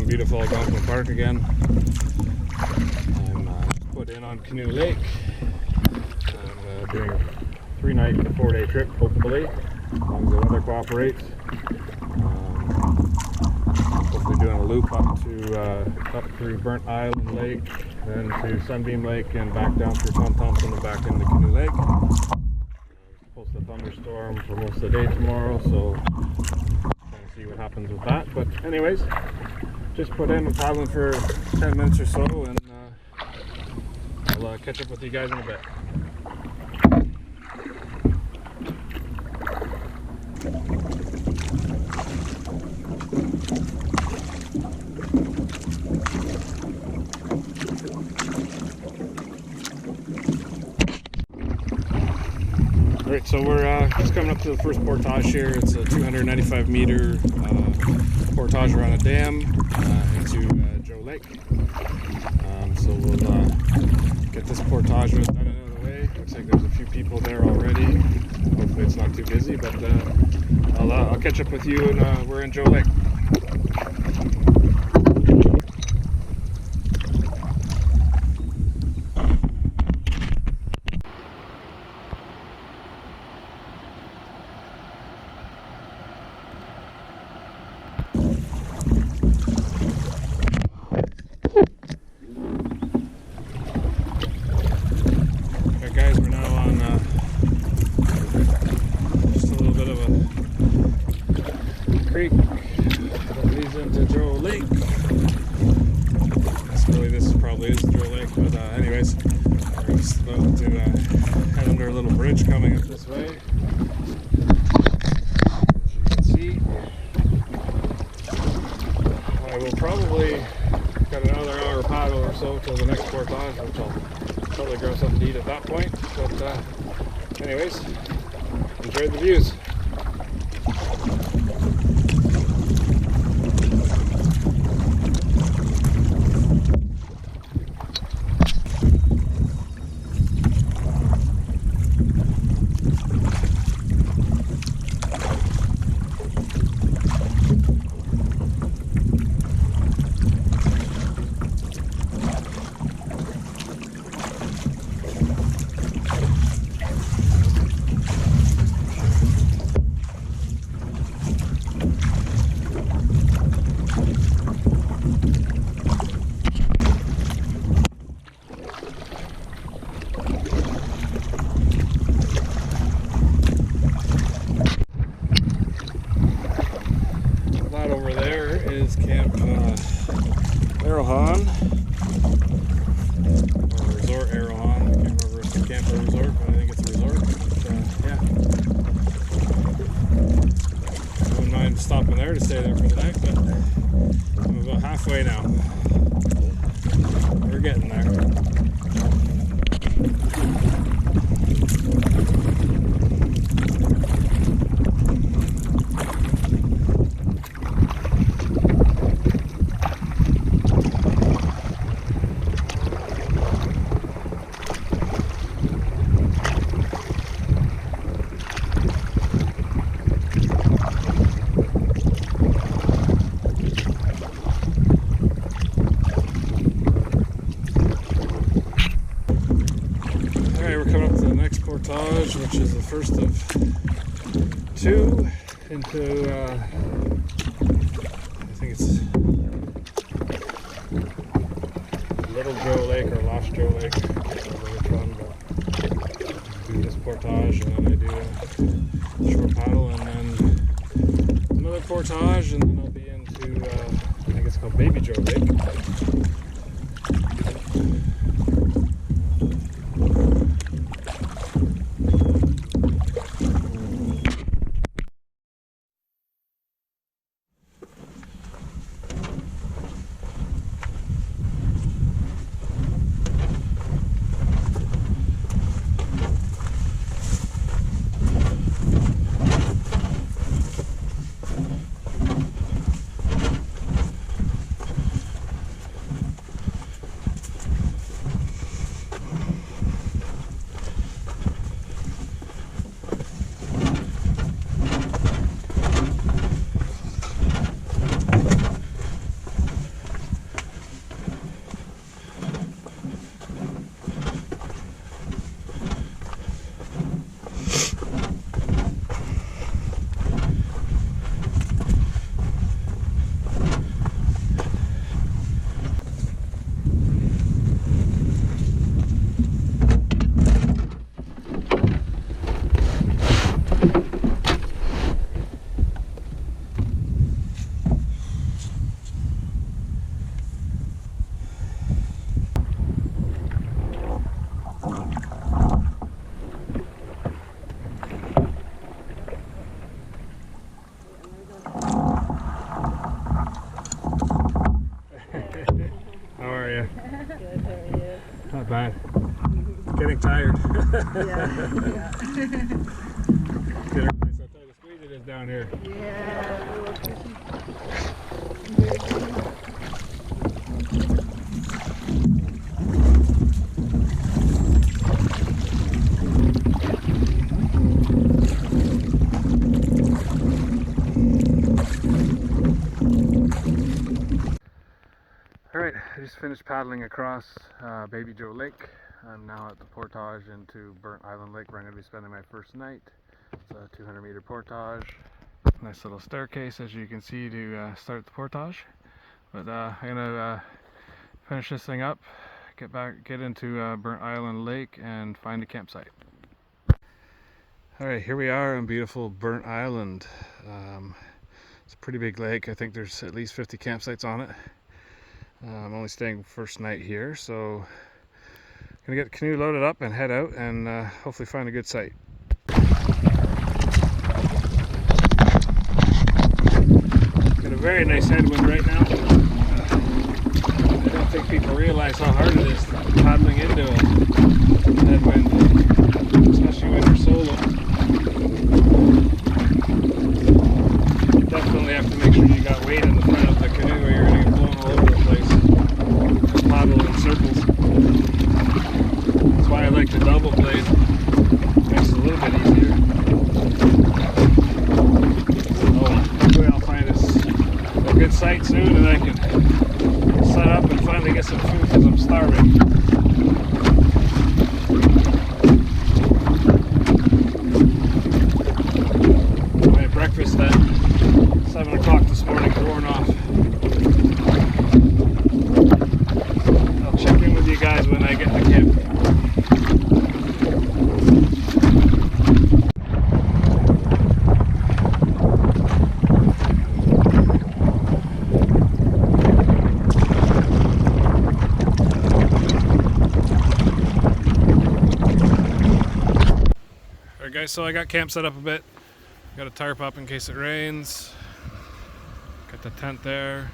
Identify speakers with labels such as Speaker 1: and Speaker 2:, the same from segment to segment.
Speaker 1: in beautiful Algonquin Park again. I'm put in on Canoe Lake. I'm doing a 3-night, 4-day trip, hopefully, as long as the weather cooperates. Hopefully doing a loop up through Burnt Island Lake, then to Sunbeam Lake, and back down through Tom Thompson and back into Canoe Lake. Supposed to thunderstorm for most of the day tomorrow, so trying to see what happens with that. But anyways, just put in and paddling for 10 minutes or so, and I'll catch up with you guys in a bit. Alright, so we're just coming up to the first portage here. It's a 295 meter portage around a dam into Joe Lake. So we'll get this portage done out of the way. Looks like there's a few people there already. Hopefully it's not too busy, but I'll catch up with you, and we're in Joe Lake. Guys, we're now on just a little bit of a creek that leads into Joe Lake. This probably is Joe Lake, but anyways, we're just about to head under a little bridge coming up this way. As you can see, I will probably got another hour paddle or so till the next portage, which I'll probably grab something to eat at that point. But anyways, enjoy the views. Over there is Camp Arrowhon, or Resort Arrowhon. I can't remember if it's a camp or resort, but I think it's a resort. But, yeah. I wouldn't mind stopping there to stay there for the night, but I'm about halfway now. We're getting there. Portage, which is the first of two into I think it's Little Joe Lake or Lost Joe Lake, I don't know which one, but I do this portage, and then I do a short paddle, and then another portage, and then I'll be into I think it's called Baby Joe Lake.
Speaker 2: Good, how are you?
Speaker 1: Not bad. Getting tired.
Speaker 2: Yeah.
Speaker 1: Dinner place, I'll tell you the squeeze it is down here.
Speaker 2: Yeah.
Speaker 1: Alright, I just finished paddling across Baby Joe Lake. I'm now at the portage into Burnt Island Lake where I'm going to be spending my first night. It's a 200-meter portage. Nice little staircase, as you can see, to start the portage. But I'm going to finish this thing up, get into Burnt Island Lake and find a campsite. Alright, here we are on beautiful Burnt Island. It's a pretty big lake. I think there's at least 50 campsites on it. I'm only staying first night here, so I'm gonna get the canoe loaded up and head out and hopefully find a good site. Got a very nice headwind right now. I don't think people realize how hard it is paddling into a headwind, especially when you're solo. You definitely have to make sure you got weight in the front of the canoe or you're gonna get blown all over the place. Paddle in circles. That's why I like the double blade. Makes it a little bit easier. Oh, hopefully I'll find a good site soon and I can set up and finally get some food because I'm starving. My breakfast at 7 o'clock this morning worn off. I'll check in with you guys when I get to camp. Alright guys, so I got camp set up a bit. Got a tarp up in case it rains. Got the tent there.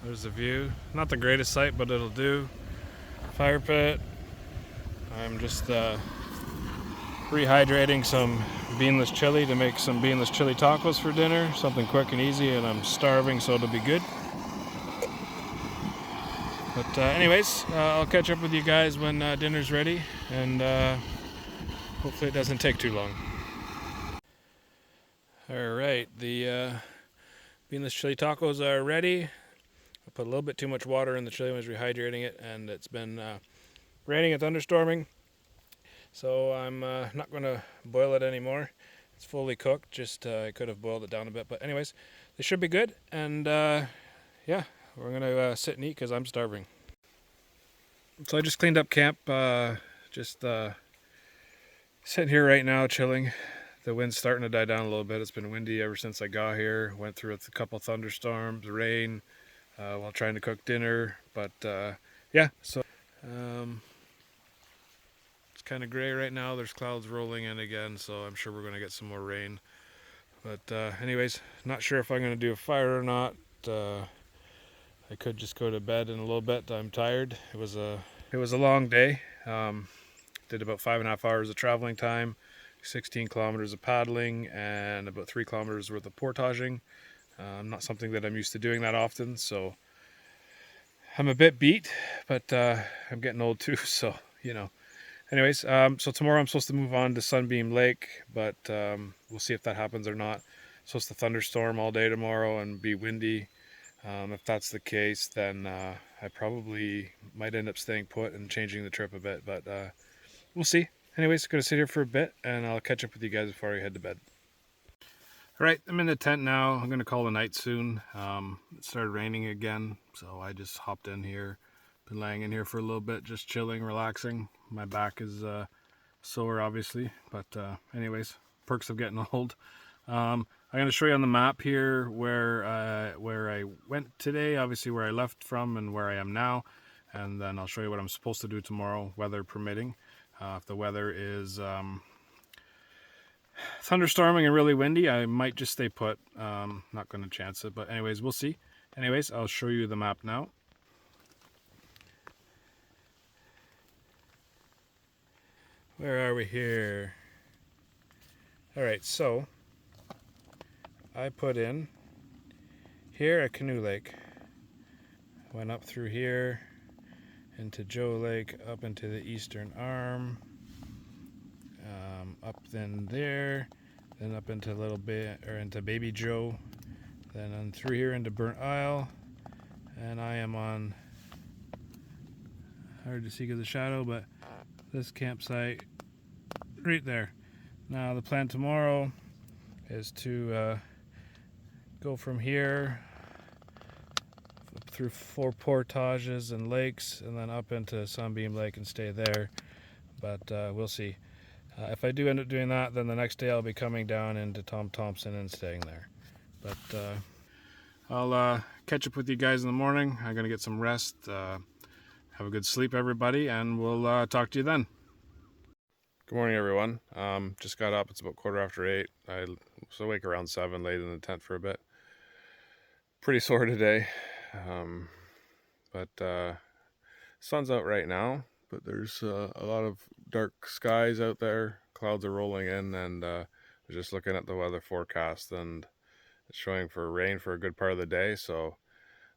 Speaker 1: There's the view. Not the greatest sight, but it'll do. Fire pit. I'm just rehydrating some beanless chili to make some beanless chili tacos for dinner. Something quick and easy, and I'm starving, so it'll be good. But anyways, I'll catch up with you guys when dinner's ready, and hopefully it doesn't take too long. Alright, the beanless chili tacos are ready. I put a little bit too much water in the chili when I was rehydrating it, and it's been raining and thunderstorming. So I'm not going to boil it anymore. It's fully cooked, just I could have boiled it down a bit. But anyways, they should be good, and yeah, we're going to sit and eat because I'm starving. So I just cleaned up camp, just sitting here right now chilling. The wind's starting to die down a little bit. It's been windy ever since I got here. Went through a couple thunderstorms, rain, while trying to cook dinner. But yeah, so it's kind of gray right now. There's clouds rolling in again, so I'm sure we're going to get some more rain. But anyways, not sure if I'm going to do a fire or not. I could just go to bed in a little bit. I'm tired. It was a long day. Did about 5.5 hours of traveling time. 16 kilometers of paddling and about 3 kilometers worth of portaging. Not something that I'm used to doing that often, so I'm a bit beat, but I'm getting old too, so you know. Anyways, so tomorrow I'm supposed to move on to Sunbeam Lake, but we'll see if that happens or not. Supposed to thunderstorm all day tomorrow and be windy. If that's the case, then I probably might end up staying put and changing the trip a bit, but we'll see. Anyways, gonna sit here for a bit and I'll catch up with you guys before I head to bed. Alright, I'm in the tent now. I'm gonna call the night soon. It started raining again, so I just hopped in here. Been laying in here for a little bit, just chilling, relaxing. My back is sore, obviously, but anyways, perks of getting old. I'm gonna show you on the map here where I went today, obviously where I left from and where I am now, and then I'll show you what I'm supposed to do tomorrow, weather permitting. If the weather is thunderstorming and really windy, I might just stay put. Not going to chance it, but anyways, we'll see. Anyways, I'll show you the map now. Where are we here? Alright, so I put in here at Canoe Lake. Went up through here into Joe Lake, up into the eastern arm, up then there, then up into Little into Baby Joe, then on through here into Burnt Isle, and I am on, hard to see because of the shadow, but this campsite right there. Now the plan tomorrow is to go from here through 4 portages and lakes, and then up into Sunbeam Lake and stay there. But we'll see. If I do end up doing that, then the next day I'll be coming down into Tom Thompson and staying there. But I'll catch up with you guys in the morning. I'm gonna get some rest. Have a good sleep, everybody, and we'll talk to you then. Good morning, everyone. Just got up. It's about 8:15. I was awake around 7, laid in the tent for a bit. Pretty sore today, but sun's out right now, but there's a lot of dark skies out there. Clouds are rolling in, and I was just looking at the weather forecast, and it's showing for rain for a good part of the day. So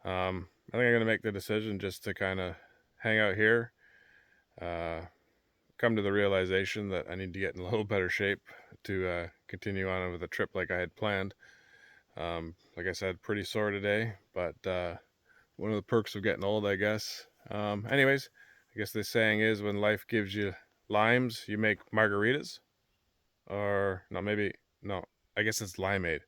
Speaker 1: I think I'm going to make the decision just to kind of hang out here. Come to the realization that I need to get in a little better shape to continue on with the trip like I had planned. Like I said, pretty sore today, but one of the perks of getting old, I guess. Anyways, I guess the saying is, when life gives you limes, you make margaritas. Or, no, maybe, no, I guess it's limeade.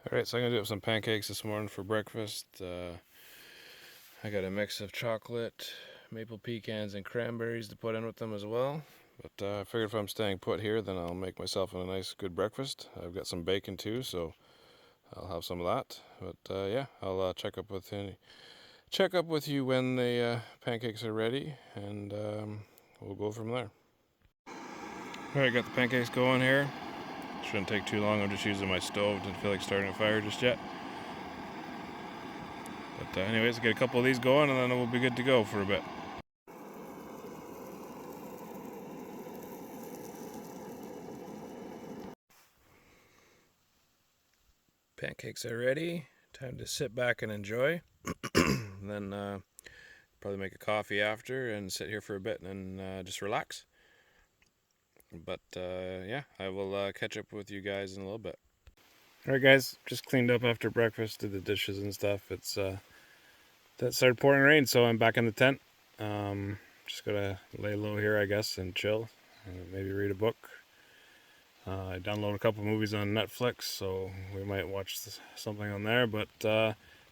Speaker 1: Alright, so I'm going to do some pancakes this morning for breakfast. I got a mix of chocolate, maple pecans, and cranberries to put in with them as well. But I figured if I'm staying put here, then I'll make myself a nice, good breakfast. I've got some bacon too, so I'll have some of that. But yeah, I'll check up with you when the pancakes are ready, and we'll go from there. Alright, got the pancakes going here. Shouldn't take too long. I'm just using my stove. Didn't feel like starting a fire just yet. But anyways, get a couple of these going, and then we'll be good to go for a bit. Pancakes are ready. Time to sit back and enjoy. And then probably make a coffee after and sit here for a bit and just relax. But yeah, I will catch up with you guys in a little bit. Alright guys, just cleaned up after breakfast, did the dishes and stuff. It's that started pouring rain, so I'm back in the tent. Just gonna lay low here, I guess, and chill. Maybe read a book. I downloaded a couple movies on Netflix, so we might watch something on there. But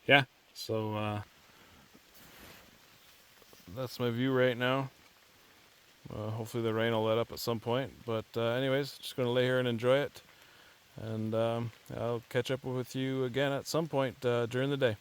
Speaker 1: yeah, so that's my view right now. Hopefully the rain will let up at some point. But anyways, just going to lay here and enjoy it. And I'll catch up with you again at some point during the day.